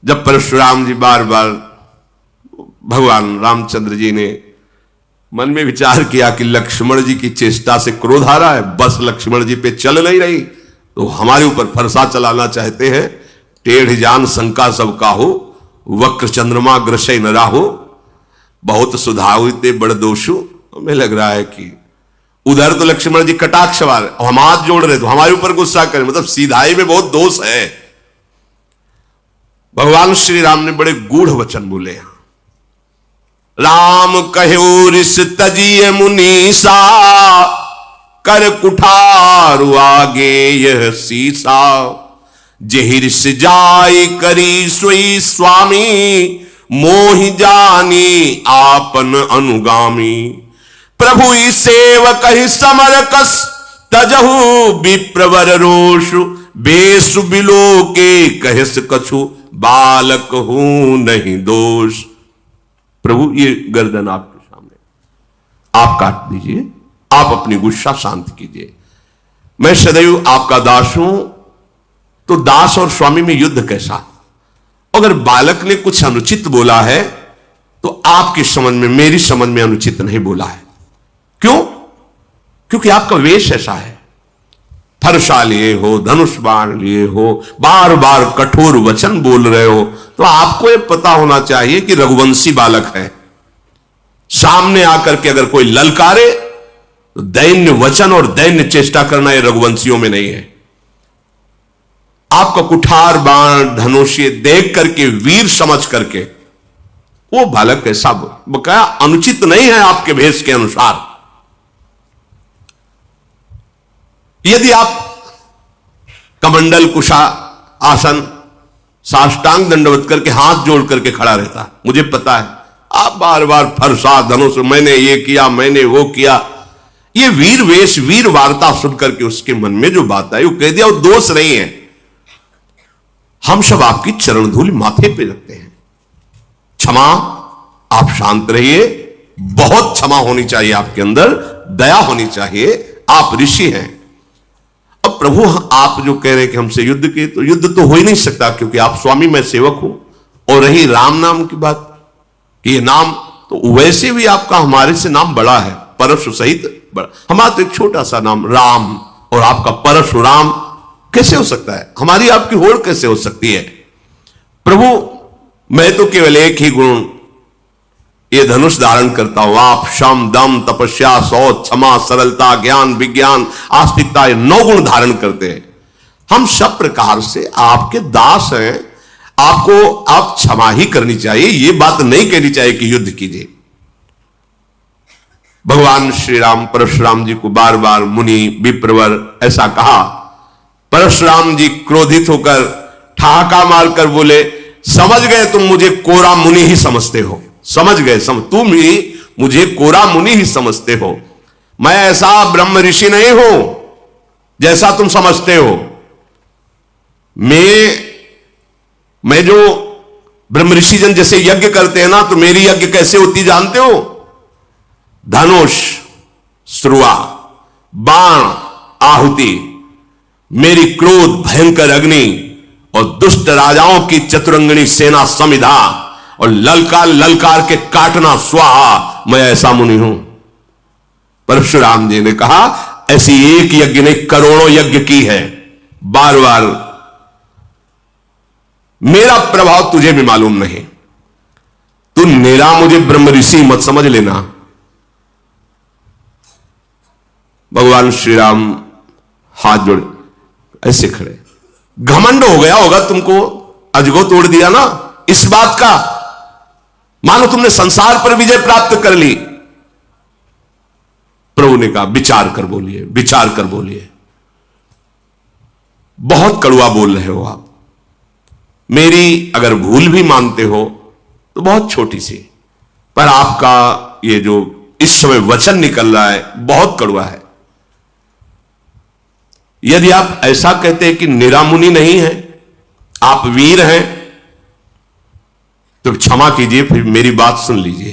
जब परशुराम जी बार बार भगवान रामचंद्र जी ने मन में विचार किया कि लक्ष्मण जी की चेष्टा से क्रोध आ रहा है, बस लक्ष्मण जी पे चल नहीं रही, तो हमारे ऊपर फरसा चलाना चाहते हैं। टेढ़ जान शंका सब काहू, वक्र चंद्रमा ग्रसै न राहु, बहुत सुधाविते बड़ दोषु। हमें लग रहा है कि उधर तो लक्ष्मण जी कटाक्ष वाले, हम हाथ जोड़ रहे तो हमारे ऊपर गुस्सा करें, मतलब सीधाई में बहुत दोष है। भगवान श्री राम ने बड़े गूढ़ वचन बोले हैं। राम कहो ऋष तजिए मुनीसा, कर कुठारु आगे यह सीसा, जेहि ऋष जाय करी सोई स्वामी, मोहि जानी आपन अनुगामी। प्रभु सेवक ही समर कस, तजहु विप्रवर रोषु, बेसु बिलो के कहस कछु, बालक हूं नहीं दोष। प्रभु ये गर्दन आपके सामने, आप काट दीजिए, आप अपनी गुस्सा शांत कीजिए। मैं सदैव आपका दास हूं, तो दास और स्वामी में युद्ध कैसा? अगर बालक ने कुछ अनुचित बोला है तो आपकी समझ में, मेरी समझ में अनुचित नहीं बोला है। क्यों? क्योंकि आपका वेश ऐसा है, फरसा लिए हो, धनुष बाण लिए हो, बार बार कठोर वचन बोल रहे हो, तो आपको यह पता होना चाहिए कि रघुवंशी बालक है। सामने आकर के अगर कोई ललकारे तो दैन्य वचन और दैन्य चेष्टा करना यह रघुवंशियों में नहीं है। आपका कुठार बाण धनुष देख करके, वीर समझ करके वो बालक कैसा बकाया अनुचित नहीं है आपके भेष के अनुसार। यदि आप कमंडल कुशा आसन साष्टांग दंडवत करके हाथ जोड़ करके खड़ा रहता, मुझे पता है आप बार बार फरसा धनुष, मैंने ये किया, मैंने वो किया, ये वीर वेश वीर वार्ता सुन करके उसके मन में जो बात आई वो कह दिया, वो दोष नहीं है। हम सब आपकी चरण धूल माथे पे रखते हैं। क्षमा, आप शांत रहिए, बहुत क्षमा होनी चाहिए आपके अंदर, दया होनी चाहिए, आप ऋषि हैं। अब प्रभु आप जो कह रहे हैं कि हमसे युद्ध के, तो युद्ध तो हो ही नहीं सकता, क्योंकि आप स्वामी, मैं सेवक हूं। और रही राम नाम की बात कि ये नाम, तो वैसे भी आपका हमारे से नाम बड़ा है, परशु सहित बड़ा। हमारा तो एक छोटा सा नाम राम, और आपका परशुराम कैसे हो सकता है? हमारी आपकी होड़ कैसे हो सकती है? प्रभु मैं तो केवल एक ही गुण ये धनुष धारण करता हूं, आप शम दम तपस्या शौच क्षमा सरलता ज्ञान विज्ञान आस्तिकता, ये 9 गुण धारण करते हैं। हम सब प्रकार से आपके दास हैं, आपको आप क्षमा ही करनी चाहिए, ये बात नहीं कहनी चाहिए कि युद्ध कीजिए। भगवान श्री राम परशुराम जी को बार बार मुनि विप्रवर ऐसा कहा। परशुराम जी क्रोधित होकर ठहाका मारकर बोले, समझ गए तुम मुझे कोरा मुनि ही समझते हो, समझ गए, तुम ही मुझे कोरा मुनि ही समझते हो। मैं ऐसा ब्रह्म ऋषि नहीं हूं जैसा तुम समझते हो। मैं जो ब्रह्म ऋषि जन जैसे यज्ञ करते हैं ना, तो मेरी यज्ञ कैसे होती जानते हो? धनुष श्रुआ बाण आहुति, मेरी क्रोध भयंकर अग्नि, और दुष्ट राजाओं की चतुरंगनी सेना समिधा, और ललकार ललकार के काटना स्वाहा, मैं ऐसा मुनि हूं। परशुराम जी ने कहा ऐसी एक यज्ञ ने करोड़ों यज्ञ की है, बार बार मेरा प्रभाव तुझे भी मालूम नहीं, तू मेरा मुझे ब्रह्म ऋषि मत समझ लेना। भगवान श्री राम हाथ जोड़े ऐसे खड़े, घमंड हो गया होगा तुमको, अजगो तोड़ दिया ना इस बात का, मानो तुमने संसार पर विजय प्राप्त कर ली। प्रभु ने कहा विचार कर बोलिए, विचार कर बोलिए, बहुत कड़वा बोल रहे हो आप। मेरी अगर भूल भी मानते हो तो बहुत छोटी सी, पर आपका ये जो इस समय वचन निकल रहा है बहुत कड़वा है। यदि आप ऐसा कहते हैं कि निरामुनि नहीं है, आप वीर हैं, तो क्षमा कीजिए, फिर मेरी बात सुन लीजिए।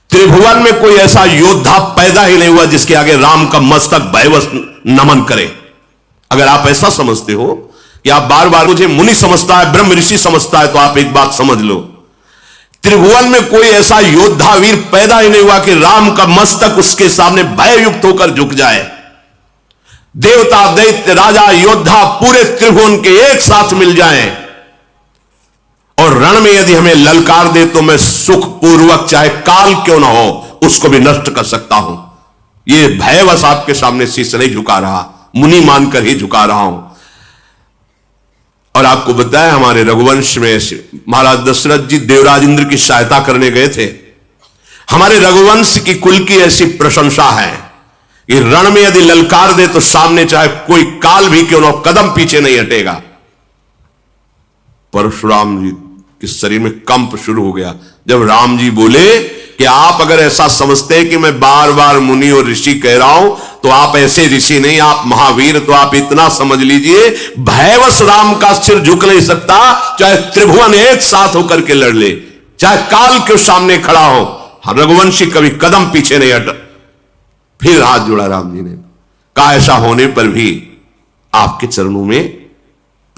त्रिभुवन में कोई ऐसा योद्धा पैदा ही नहीं हुआ जिसके आगे राम का मस्तक भयवश नमन करे। अगर आप ऐसा समझते हो कि आप बार बार मुझे मुनि समझता है, ब्रह्म ऋषि समझता है, तो आप एक बात समझ लो, त्रिभुवन में कोई ऐसा योद्धा वीर पैदा ही नहीं हुआ कि राम का मस्तक उसके सामने भययुक्त होकर झुक जाए। देवता, दैत्य, राजा, योद्धा पूरे त्रिभुवन के एक साथ मिल जाएं और रण में यदि हमें ललकार दे तो मैं सुखपूर्वक, चाहे काल क्यों ना हो, उसको भी नष्ट कर सकता हूं। ये भयवश आपके सामने शीश नहीं झुका रहा, मुनि मानकर ही झुका रहा हूं। और आपको बताया, हमारे रघुवंश में महाराज दशरथ जी देवराज इंद्र की सहायता करने गए थे। हमारे रघुवंश की कुल की ऐसी प्रशंसा है कि रण में यदि ललकार दे तो सामने चाहे कोई काल भी क्यों ना हो, कदम पीछे नहीं हटेगा। परशुराम जी के शरीर में कंप शुरू हो गया जब राम जी बोले कि आप अगर ऐसा समझते हैं कि मैं बार बार मुनि और ऋषि कह रहा हूं, तो आप ऐसे ऋषि नहीं, आप महावीर। तो आप इतना समझ लीजिए, भयवश राम का सिर झुक नहीं सकता, चाहे त्रिभुवन एक साथ होकर के लड़ ले, चाहे काल के सामने खड़ा हो, रघुवंशी कभी कदम पीछे नहीं हटा। फिर हाथ जोड़ा राम जी ने, कहा ऐसा होने पर भी आपके चरणों में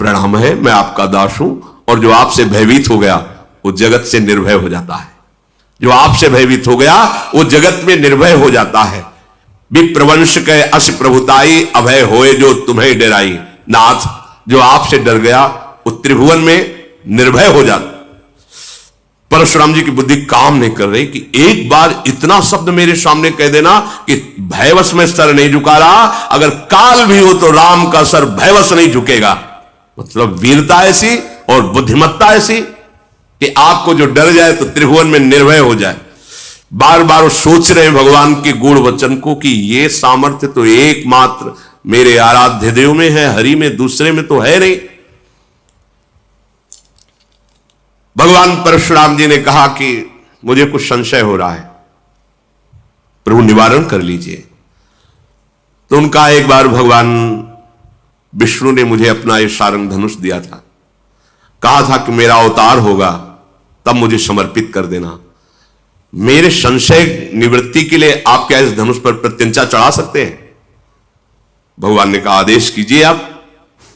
प्रणाम है, मैं आपका दास हूं, और जो आपसे भयभीत हो गया वो जगत से निर्भय हो जाता है। जो आपसे भयभीत हो गया वो जगत में निर्भय हो जाता है। विप्रवंश के अस प्रभुताई, अभय होए जो तुम्हें डराई। नाथ, जो आपसे डर गया वो त्रिभुवन में निर्भय हो जाता। परशुराम जी की बुद्धि काम नहीं कर रही कि एक बार इतना शब्द मेरे सामने कह देना कि भयवश में सर नहीं झुका रहा, अगर काल भी हो तो राम का सर भयवश नहीं झुकेगा। मतलब वीरता ऐसी और बुद्धिमत्ता ऐसी कि आपको जो डर जाए तो त्रिभुवन में निर्भय हो जाए। बार बार वो सोच रहे हैं भगवान के गुण वचन को कि ये सामर्थ्य तो एकमात्र मेरे आराध्य देव में है, हरि में, दूसरे में तो है नहीं। भगवान परशुराम जी ने कहा कि मुझे कुछ संशय हो रहा है, प्रभु निवारण कर लीजिए। तो उनका एक बार भगवान विष्णु ने मुझे अपना ये सारंग धनुष दिया था, कहा था कि मेरा अवतार होगा तब मुझे समर्पित कर देना। मेरे संशय निवृत्ति के लिए आप क्या इस धनुष पर प्रत्यंचा चढ़ा सकते हैं? भगवान ने कहा आदेश कीजिए आप।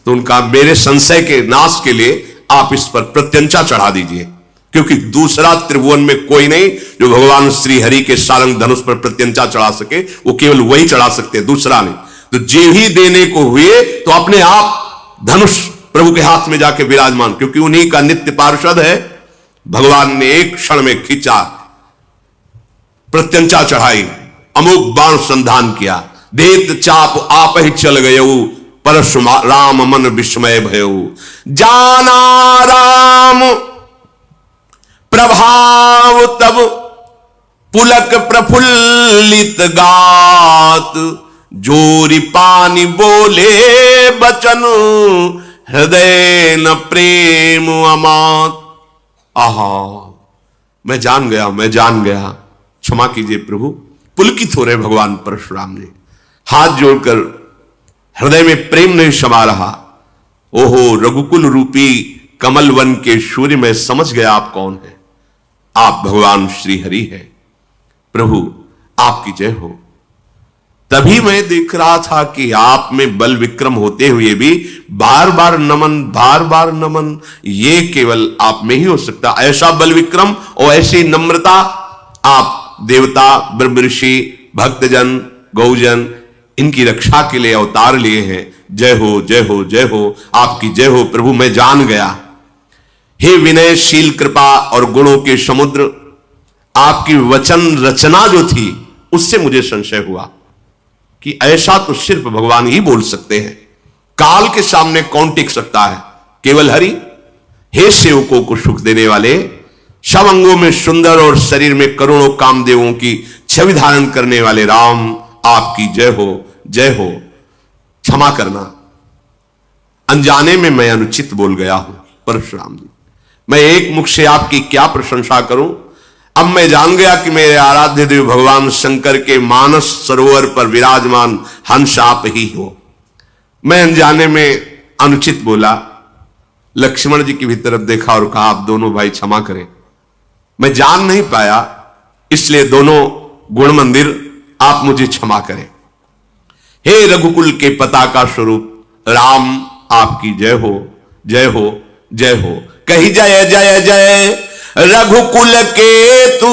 तो उनका मेरे संशय के नाश के लिए आप इस पर प्रत्यंचा चढ़ा दीजिए, क्योंकि दूसरा त्रिभुवन में कोई नहीं जो भगवान श्री हरि के सारंग धनुष पर प्रत्यंचा चढ़ा सके, वो केवल वही चढ़ा सकते हैं, दूसरा नहीं। तो जे ही देने को हुए तो अपने आप धनुष प्रभु के हाथ में जाके विराजमान, क्योंकि उन्हीं का नित्य पार्षद है। भगवान ने एक क्षण में खींचा, प्रत्यंचा चढ़ाई, अमोघ बाण संधान किया, देत चाप आप ही चल गयऊ, परशुराम मन विस्मय भयऊ। जाना राम प्रभाव तब पुलक प्रफुल्लित गात, जोरी पानी बोले बचन, हृदय न प्रेम अमात। आहा, मैं जान गया, मैं जान गया, क्षमा कीजिए प्रभु। पुलकित हो रहे भगवान परशुराम ने, हाथ जोड़कर हृदय में प्रेम नहीं समा रहा। ओहो, रघुकुल रूपी कमल वन के सूर्य, मैं समझ गया आप कौन है। आप भगवान श्री हरि है। प्रभु आपकी जय हो। तभी मैं देख रहा था कि आप में बल विक्रम होते हुए भी बार बार नमन, बार बार नमन, ये केवल आप में ही हो सकता। ऐसा बल विक्रम और ऐसी नम्रता आप देवता, ब्रह्म ऋषि, भक्तजन, गौजन, इनकी रक्षा के लिए अवतार लिए हैं। जय हो, जय हो, जय हो, आपकी जय हो प्रभु। मैं जान गया, हे विनयशील कृपा और गुणों के समुद्र, आपकी वचन रचना जो थी उससे मुझे संशय हुआ कि ऐसा तो सिर्फ भगवान ही बोल सकते हैं। काल के सामने कौन टिक सकता है? केवल हरि। हे सेवकों को सुख देने वाले, सब अंगों में सुंदर और शरीर में करोड़ों कामदेवों की छवि धारण करने वाले राम, आपकी जय हो, जय हो। क्षमा करना, अनजाने में मैं अनुचित बोल गया हूं परशुराम जी। मैं एक मुख से आपकी क्या प्रशंसा करूं। अब मैं जान गया कि मेरे आराध्य देव भगवान शंकर के मानस सरोवर पर विराजमान हंस आप ही हो। मैं अनजाने में अनुचित बोला। लक्ष्मण जी की भी तरफ देखा और कहा आप दोनों भाई क्षमा करें, मैं जान नहीं पाया, इसलिए दोनों गुण मंदिर आप मुझे क्षमा करें। हे रघुकुल के पताका स्वरूप राम, आपकी जय हो, जय हो, जय हो। कही जय जय जय रघुकुल के तू,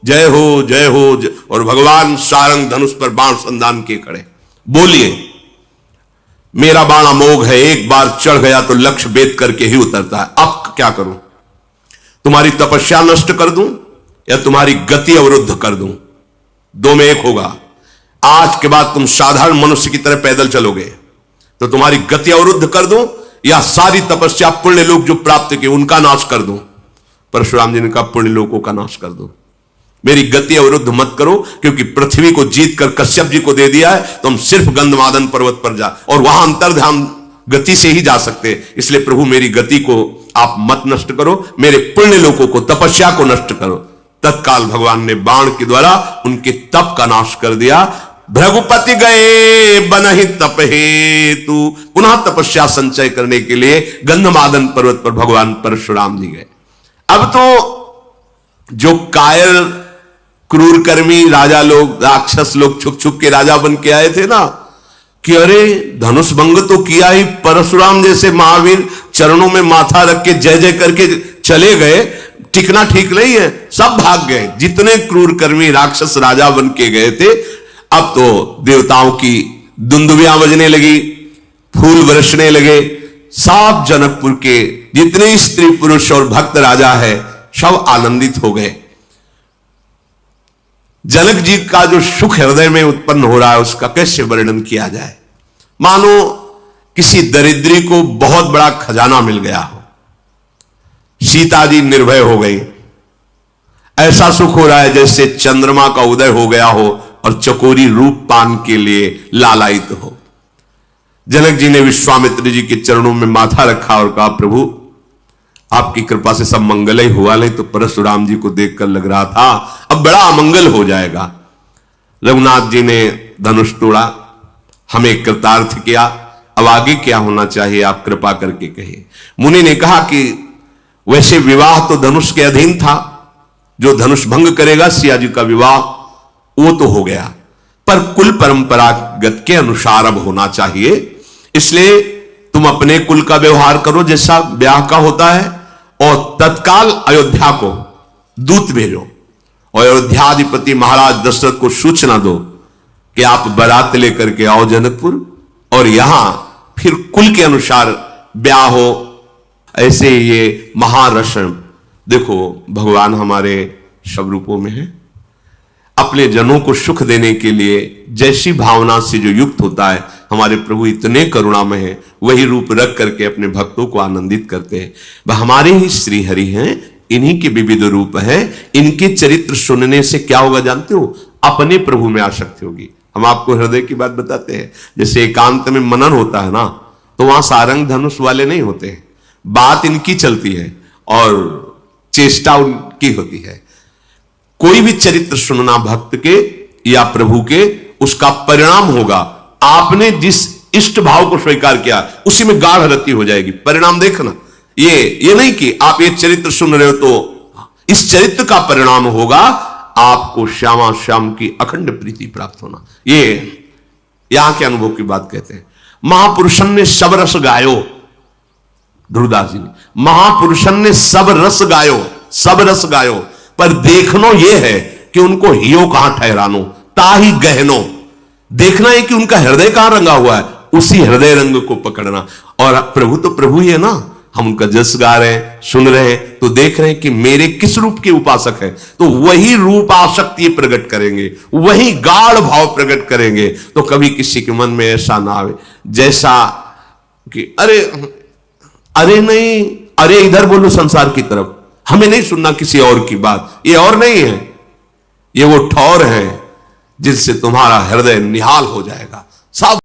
जय हो, जय हो, जय। और भगवान सारंग धनुष पर बाण संधान के खड़े। बोलिए, मेरा बाण अमोघ है, एक बार चढ़ गया तो लक्ष्य भेद करके ही उतरता है। अब क्या करूं? तुम्हारी तपस्या नष्ट कर दूं या तुम्हारी गति अवरुद्ध कर दूं? दो में एक होगा। आज के बाद तुम साधारण मनुष्य की तरह पैदल चलोगे तो तुम्हारी गति अवरुद्ध कर दूं या सारी तपस्या पुण्य लोक जो प्राप्त किए उनका नाश कर दूं? परशुराम जी ने कहा पुण्य लोकों का नाश कर दो, मेरी गति अवरुद्ध मत करो, क्योंकि पृथ्वी को जीत कर कश्यप जी को दे दिया है तो हम सिर्फ गंधमादन पर्वत पर जा, और वहां अंतर्ध्यान गति से ही जा सकते हैं। इसलिए प्रभु मेरी गति को आप मत नष्ट करो, मेरे पुण्य लोकों को, तपस्या को नष्ट करो। तत्काल भगवान ने बाण के द्वारा उनके तप का नाश कर दिया। भृगुपति गए बनहि तप हेतु, पुनः तपस्या संचय करने के लिए गंधमादन पर्वत पर भगवान परशुराम जी गए। अब तो जो कायर क्रूर कर्मी राजा लोग, राक्षस लोग छुप छुप के राजा बन के आए थे ना, कि अरे धनुष भंग तो किया ही, परशुराम जैसे महावीर चरणों में माथा रख के जय जय करके चले गए, टिकना ठीक नहीं है, सब भाग गए। जितने क्रूर कर्मी राक्षस राजा बन के गए थे, अब तो देवताओं की दुंदुभियां बजने लगी, फूल बरसने लगे। सब जनकपुर के जितने स्त्री पुरुष और भक्त राजा है सब आनंदित हो गए। जनक जी का जो सुख हृदय में उत्पन्न हो रहा है उसका कैसे वर्णन किया जाए। मानो किसी दरिद्री को बहुत बड़ा खजाना मिल गया हो, सीता जी निर्भय हो गई। ऐसा सुख हो रहा है जैसे चंद्रमा का उदय हो गया हो और चकोरी रूप पान के लिए लालायित हो। जनक जी ने विश्वामित्र जी के चरणों में माथा रखा और कहा प्रभु आपकी कृपा से सब मंगल ही हुआ, नहीं तो परशुराम जी को देखकर लग रहा था अब बड़ा अमंगल हो जाएगा। रघुनाथ जी ने धनुष तोड़ा, हमें कृतार्थ किया, अब आगे क्या होना चाहिए आप कृपा करके कहिए। मुनि ने कहा कि वैसे विवाह तो धनुष के अधीन था, जो धनुष भंग करेगा सिया जी का विवाह वो तो हो गया, पर कुल परंपरागत के अनुसार अब होना चाहिए। इसलिए तुम अपने कुल का व्यवहार करो जैसा ब्याह का होता है, और तत्काल अयोध्या को दूत भेजो और अयोध्याधिपति महाराज दशरथ को सूचना दो कि आप बारात लेकर के आओ जनकपुर, और यहां फिर कुल के अनुसार ब्याह हो। ऐसे ये महारसन, देखो भगवान हमारे सब रूपों में है, अपने जनों को सुख देने के लिए जैसी भावना से जो युक्त होता है, हमारे प्रभु इतने करुणामय हैं, वही रूप रख करके अपने भक्तों को आनंदित करते हैं। वह हमारे ही श्री हरि हैं, इन्हीं के विविध रूप हैं। इनके चरित्र सुनने से क्या होगा जानते हो? अपने प्रभु में आसक्ति होगी। हम आपको हृदय की बात बताते हैं, जैसे एकांत में मनन होता है ना, तो वहां सारंग धनुष वाले नहीं होते हैं, बात इनकी चलती है और चेष्टा उनकी होती है। कोई भी चरित्र सुनना भक्त के या प्रभु के, उसका परिणाम होगा आपने जिस इष्ट भाव को स्वीकार किया उसी में गाढ़ रति हो जाएगी। परिणाम देखना, ये नहीं कि आप ये चरित्र सुन रहे हो तो इस चरित्र का परिणाम होगा आपको श्यामा श्याम की अखंड प्रीति प्राप्त होना। ये यहां के अनुभव की बात कहते हैं। महापुरुषन ने सब रस गायो, ध्रुवदास जी ने, महापुरुषन ने सब रस गायो, सब रस गायो, पर देखनो ये है कि उनको हियो कहां ठहरानो, ताही गहनो। देखना है कि उनका हृदय कहां रंगा हुआ है, उसी हृदय रंग को पकड़ना। और प्रभु तो प्रभु ही है ना, हम उनका जस गा रहे हैं, सुन रहे हैं, तो देख रहे हैं कि मेरे किस रूप के उपासक हैं, तो वही रूप आसक्ति प्रकट करेंगे, वही गाढ़ भाव प्रकट करेंगे। तो कभी किसी के मन में ऐसा ना आवे जैसा कि अरे अरे नहीं, अरे इधर बोलो संसार की तरफ, हमें नहीं सुनना किसी और की बात। ये और नहीं है, ये वो ठौर है जिनसे तुम्हारा हृदय निहाल हो जाएगा। सब